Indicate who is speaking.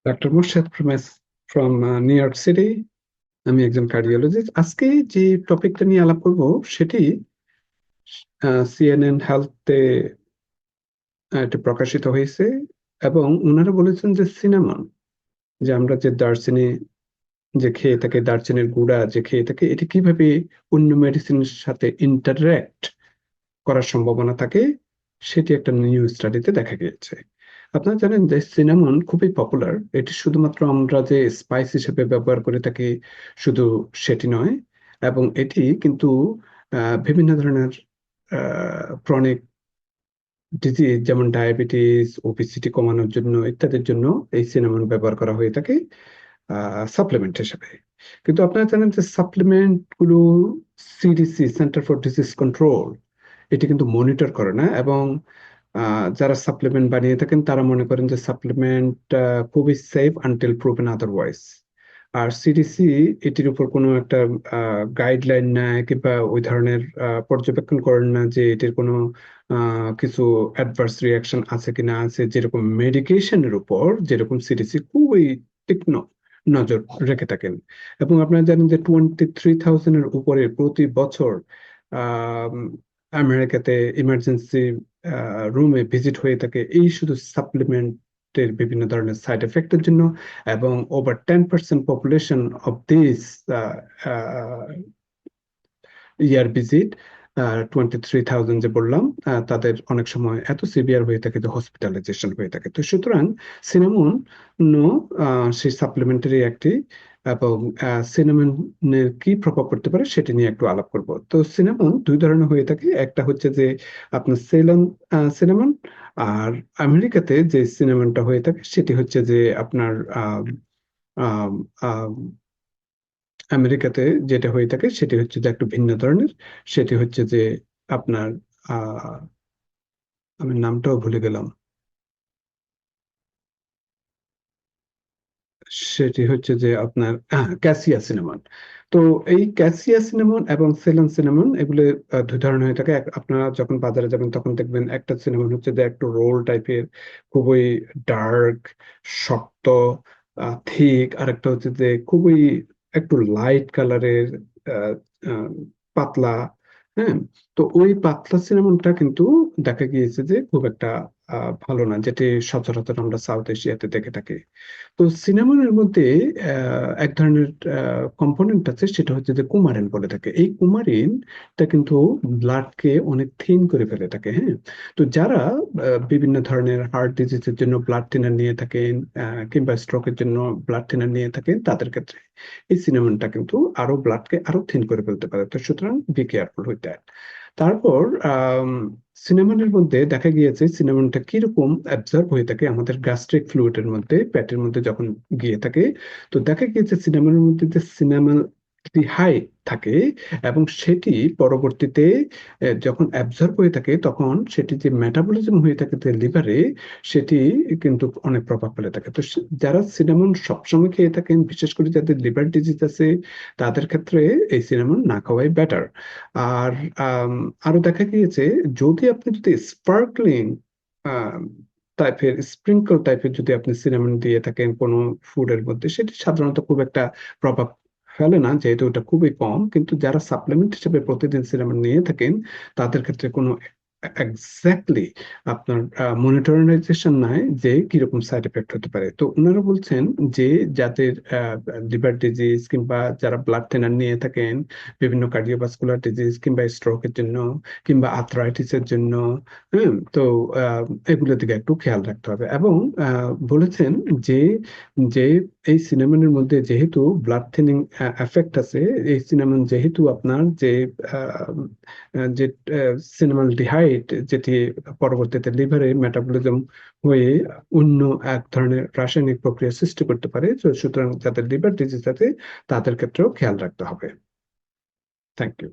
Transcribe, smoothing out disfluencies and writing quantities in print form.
Speaker 1: Doctor Morshed from new York city. আমি একজন cardiologist. আজকে যে টপিকটা নিয়ে আলাপ করব সেটি সিএনএন হেলথে এটা প্রকাশিত হয়েছে এবং ওনারা বলেছেন যে সিনামন, যে আমরা যে দারচিনি যে খেয়ে থাকি, দারচিনির গুঁড়া যে খেয়ে থাকি, এটি কিভাবে অন্য মেডিসিনের সাথে ইন্টারঅ্যাক্ট করার সম্ভাবনা থাকে সেটি একটা নিউ স্টাডিতে দেখা গিয়েছে। আপনারা জানেন যে সিনামন খুবই পপুলার। এটি শুধুমাত্র আমরা যে স্পাইস হিসেবে ব্যবহার করে থাকি শুধু সেটি নয়, এবং এটি কিন্তু বিভিন্ন ধরনের ক্রনিক ডিজিজ যেমন ডায়াবেটিস, ওবেসিটি কমানোর জন্য ইত্যাদির জন্য এই সিনামন ব্যবহার করা হয়ে থাকে সাপ্লিমেন্ট হিসেবে। কিন্তু আপনারা জানেন যে সাপ্লিমেন্ট গুলো CDC, centre for disease control, এটি কিন্তু মনিটর করে না। এবং যারা সাপ্লিমেন্ট বানিয়ে থাকেন তারা মনে করেন যে সাপ্লিমেন্ট খুবই সেফ আনটিল প্রুভেন আদারওয়াইজ। আর সিডিসি এটির উপর কোনো একটা গাইডলাইন নেয় কিংবা ওই ধরনের পর্যবেক্ষণ করেন না যে এটির কোনো কিছু অ্যাডভার্স রিয়াকশন আছে কিনা আছে, যেরকম মেডিকেশনের উপর যেরকম সিডিসি খুবই তীক্ষ্ণ নজর রেখে থাকেন। এবং আপনারা জানেন যে 23,000-এর উপরে প্রতি বছর আহ আমেরিকাতে ইমার্জেন্সি রুমে ভিজিট হয়ে থাকে এই শুধু সাপ্লিমেন্টের বিভিন্ন ধরনের সাইড এফেক্টের জন্য। এবং over 10% population of this year visit, 23,000 যে বললাম, তাদের অনেক সময় এত সিভিয়ার হয়ে থাকে যে হসপিটালাইজেশন হয়ে থাকে। তো সুতরাং সিনামন নো সেই সাপ্লিমেন্টারি একটি, এবং সিনামনের কি প্রভাব পড়তে পারে সেটি নিয়ে একটু আলাপ করব। তো সিনামন দুই ধরনের হয়ে থাকে, একটা হচ্ছে যে আপনার সেলন সিনামন, আর আমেরিকাতে যে সিনামনটা হয়ে থাকে সেটি হচ্ছে যে আপনার আহ আহ আহ আমেরিকাতে যেটা হয়ে থাকে সেটি হচ্ছে যে একটু ভিন্ন ধরনের। সেটি হচ্ছে যে আপনার আহ আমি নামটাও ভুলে গেলাম। সেটি হচ্ছে যে আপনার ক্যাসিয়া সিনামন। তো এই ক্যাসিয়া সিনামন এবং সেলন সিনামন এগুলো দুই ধরনের হয়ে থাকে। আপনারা যখন বাজারে যাবেন তখন দেখবেন একটা সিনামন হচ্ছে যে একটু রোল টাইপের, খুবই ডার্ক, শক্ত, থিক। আর একটা হচ্ছে যে খুবই একটু লাইট কালারের, পাতলা। হ্যাঁ, তো ওই পাতলা সিনামনটা কিন্তু দেখা গিয়েছে যে খুব একটা ভালো না, যেটি সচরাচর আমরা সাউথ এশিয়াতে দেখে থাকি। তো সিনামনের মধ্যে এক ধরনের কম্পোনেন্ট আছে, সেটা হচ্ছে যে কুমারিন বলে থাকে। এই কুমারিনটা কিন্তু ব্লাডকে অনেক থিন করে ফেলে থাকে। হ্যাঁ, তো যারা বিভিন্ন ধরনের হার্ট ডিজিজের জন্য ব্লাড থিনার নিয়ে থাকেন, কিংবা স্ট্রোকের জন্য ব্লাড থিনার নিয়ে থাকেন, তাদের ক্ষেত্রে এই সিনামনটা কিন্তু আরো ব্লাডকে আরো থিন করে ফেলতে পারে। তো সুতরাং বি কেয়ারফুল উইথ দ্যাট। তারপর সিনামনের মধ্যে দেখা গিয়েছে সিনামনটা কিরকম অ্যাবজর্ব হয়ে থাকে আমাদের গ্যাস্ট্রিক ফ্লুইডের মধ্যে, পেটের মধ্যে যখন গিয়ে থাকে। তো দেখা গিয়েছে সিনামনের মধ্যে যে সিনামন হাই থাকে, এবং সেটি পরবর্তীতে যখন অ্যাবজর্ব হয়ে থাকে তখন সেটি যে মেটাবলিজম হয়ে থাকে লিভারে, সেটি কিন্তু অনেক প্রভাব ফেলে থাকে। তো যারা সিনামন সবসময় খেয়ে থাকেন, বিশেষ করে যাদের লিভার ডিজিজ আছে, তাদের ক্ষেত্রে এই সিনামন না খাওয়াই বেটার। আর আম, আরো দেখা গিয়েছে যদি আপনি যদি স্পার্কলিং টাইপের, স্প্রিঙ্কল টাইপের যদি আপনি সিনামন দিয়ে থাকেন কোনো ফুডের মধ্যে, সেটি সাধারণত খুব একটা প্রভাব ফেলে না, যেহেতু ওটা খুবই কম। কিন্তু যারা সাপ্লিমেন্ট হিসেবে প্রতিদিন সিনামন নিয়ে থাকেন তাদের ক্ষেত্রে কোনো এক্স্যাক্টলি আপনার মনিটরাইজেশন নাই যে কিরকম সাইড এফেক্ট হতে পারে। তো ওনারা বলছেন যে যাদের লিভার ডিজিজ কিংবা যারা ব্লাড থিনার নিয়ে থাকেন বিভিন্ন কার্ডিওভাস্কুলার ডিজিজ কিংবা স্ট্রোকের জন্য কিংবা আর্থ্রাইটিসের জন্য, হ্যাঁ, তো আহ, এগুলোর দিকে একটু খেয়াল রাখতে হবে। এবং বলেছেন যে যে এই সিনেমানের মধ্যে যেহেতু ব্লাড থিনিং এফেক্ট আছে, এই সিনেমান যেহেতু আপনার যে আহ, যে সিনেমাল ডিহাইড, যেটি পরবর্তীতে লিভারে মেটাবলিজম হয়ে অন্য এক ধরনের রাসায়নিক প্রক্রিয়া সৃষ্টি করতে পারে, তো সুতরাং যাদের লিভার ডিজিজ আছে তাদের ক্ষেত্রেও খেয়াল রাখতে হবে। Thank you.